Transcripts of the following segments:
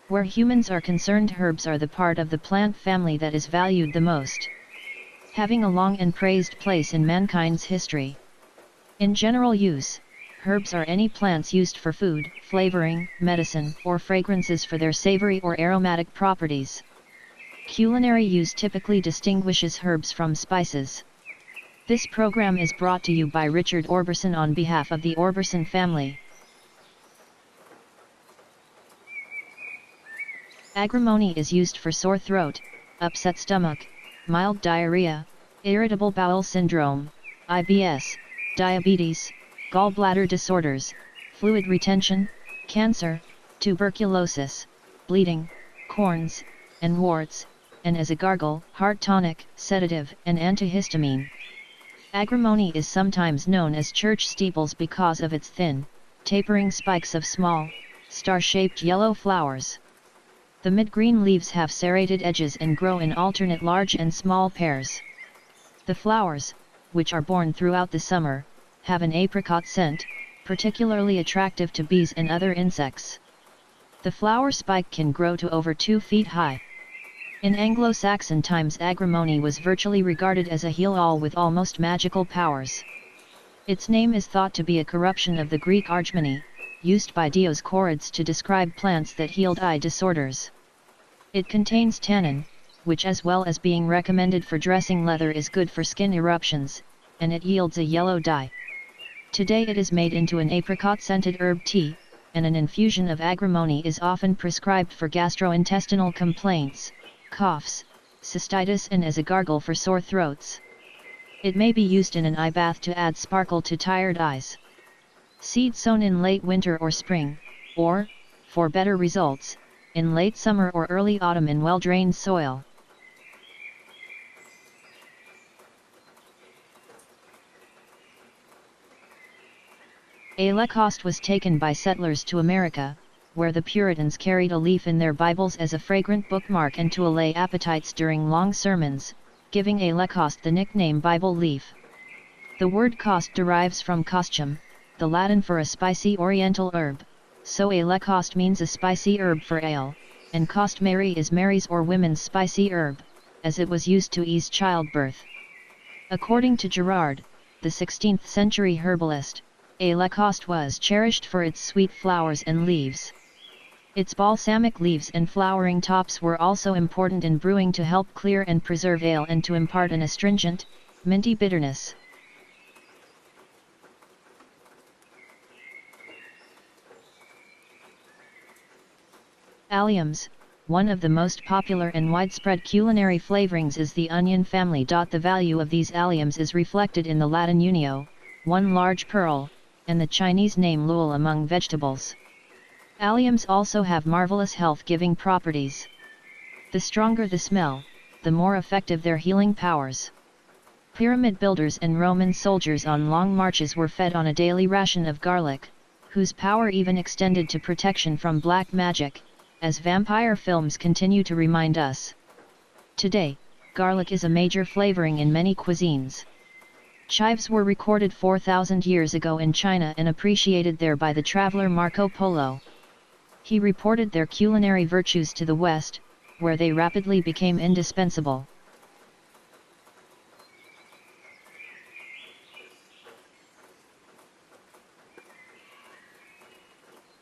Where humans are concerned, herbs are the part of the plant family that is valued the most, having a long and praised place in mankind's history. In general use, herbs are any plants used for food, flavoring, medicine, or fragrances for their savory or aromatic properties. Culinary use typically distinguishes herbs from spices. This program is brought to you by Richard Orberson on behalf of the Orberson family. Agrimony is used for sore throat, upset stomach, mild diarrhea, irritable bowel syndrome, IBS, diabetes, gallbladder disorders, fluid retention, cancer, tuberculosis, bleeding, corns, and warts, and as a gargle, heart tonic, sedative, and antihistamine. Agrimony is sometimes known as church steeples because of its thin, tapering spikes of small, star-shaped yellow flowers. The mid-green leaves have serrated edges and grow in alternate large and small pairs. The flowers, which are borne throughout the summer, have an apricot scent, particularly attractive to bees and other insects. The flower spike can grow to over 2 feet high. In Anglo-Saxon times, agrimony was virtually regarded as a heal-all with almost magical powers. Its name is thought to be a corruption of the Greek argemone, used by Dioscorides to describe plants that healed eye disorders. It contains tannin, which as well as being recommended for dressing leather is good for skin eruptions, and it yields a yellow dye. Today it is made into an apricot-scented herb tea, and an infusion of agrimony is often prescribed for gastrointestinal complaints, coughs, cystitis, and as a gargle for sore throats. It may be used in an eye bath to add sparkle to tired eyes. Seed sown in late winter or spring, or, for better results, in late summer or early autumn in well-drained soil. A Lacoste was taken by settlers to America, where the Puritans carried a leaf in their Bibles as a fragrant bookmark and to allay appetites during long sermons, giving a Lacoste the nickname Bible leaf. The word coste derives from costume, the Latin for a spicy oriental herb, so a Lacoste means a spicy herb for ale, and coste Mary is Mary's or women's spicy herb, as it was used to ease childbirth. According to Gerard, the 16th century herbalist, a Lacoste was cherished for its sweet flowers and leaves. Its balsamic leaves and flowering tops were also important in brewing to help clear and preserve ale and to impart an astringent, minty bitterness. Alliums, one of the most popular and widespread culinary flavorings, is the onion family. The value of these alliums is reflected in the Latin unio, one large pearl, and the Chinese name luol among vegetables. Alliums also have marvelous health-giving properties. The stronger the smell, the more effective their healing powers. Pyramid builders and Roman soldiers on long marches were fed on a daily ration of garlic, whose power even extended to protection from black magic, as vampire films continue to remind us. Today, garlic is a major flavoring in many cuisines. Chives were recorded 4,000 years ago in China and appreciated there by the traveler Marco Polo. He reported their culinary virtues to the West, where they rapidly became indispensable.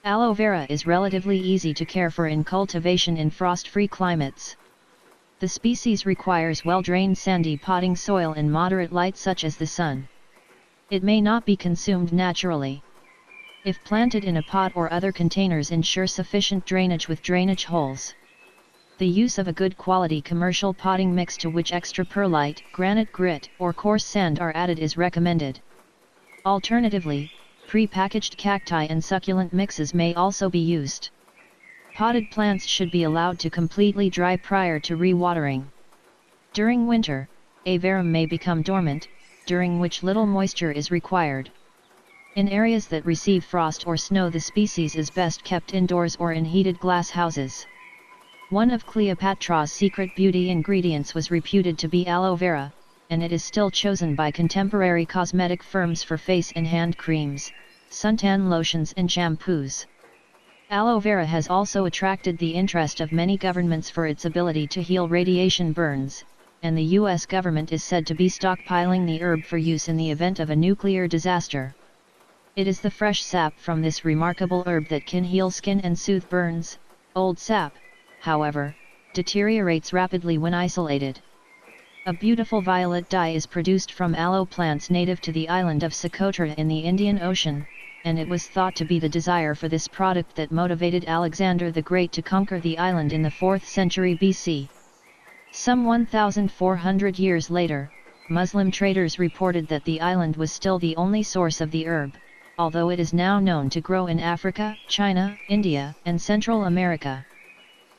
Aloe vera is relatively easy to care for in cultivation in frost-free climates. The species requires well-drained sandy potting soil and moderate light such as the sun. It may not be consumed naturally. If planted in a pot or other containers, ensure sufficient drainage with drainage holes. The use of a good quality commercial potting mix to which extra perlite, granite grit, or coarse sand are added is recommended. Alternatively, pre-packaged cacti and succulent mixes may also be used. Potted plants should be allowed to completely dry prior to re-watering. During winter, a verum may become dormant, during which little moisture is required. In areas that receive frost or snow, the species is best kept indoors or in heated glass houses. One of Cleopatra's secret beauty ingredients was reputed to be aloe vera, and it is still chosen by contemporary cosmetic firms for face and hand creams, suntan lotions and shampoos. Aloe vera has also attracted the interest of many governments for its ability to heal radiation burns, and the US government is said to be stockpiling the herb for use in the event of a nuclear disaster. It is the fresh sap from this remarkable herb that can heal skin and soothe burns. Old sap, however, deteriorates rapidly when isolated. A beautiful violet dye is produced from aloe plants native to the island of Socotra in the Indian Ocean, and it was thought to be the desire for this product that motivated Alexander the Great to conquer the island in the 4th century BC. Some 1,400 years later, Muslim traders reported that the island was still the only source of the herb, although it is now known to grow in Africa, China, India, and Central America.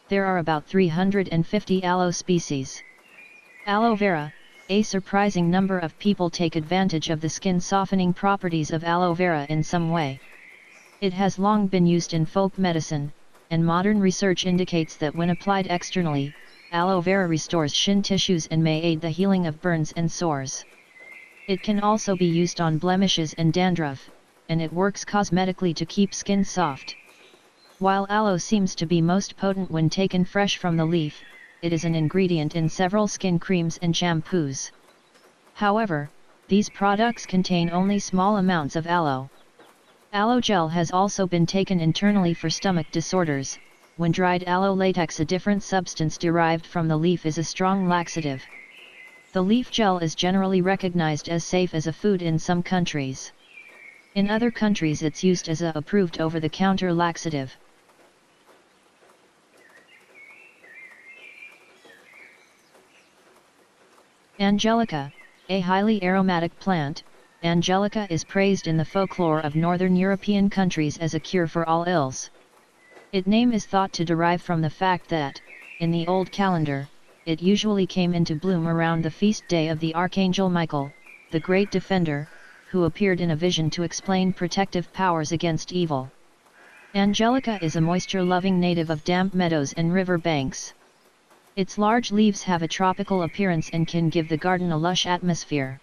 There are about 350 aloe species. Aloe vera. A surprising number of people take advantage of the skin softening properties of aloe vera in some way. It has long been used in folk medicine, and modern research indicates that when applied externally, aloe vera restores skin tissues and may aid the healing of burns and sores. It can also be used on blemishes and dandruff, and it works cosmetically to keep skin soft. While aloe seems to be most potent when taken fresh from the leaf, it is an ingredient in several skin creams and shampoos. However, these products contain only small amounts of aloe. Aloe gel has also been taken internally for stomach disorders. When dried aloe latex, a different substance derived from the leaf, is a strong laxative. The leaf gel is generally recognized as safe as a food in some countries. In other countries it's used as a approved over-the-counter laxative. Angelica, a highly aromatic plant. Angelica is praised in the folklore of northern European countries as a cure for all ills. Its name is thought to derive from the fact that, in the old calendar, it usually came into bloom around the feast day of the Archangel Michael, the great defender, who appeared in a vision to explain protective powers against evil. Angelica is a moisture-loving native of damp meadows and river banks. Its large leaves have a tropical appearance and can give the garden a lush atmosphere.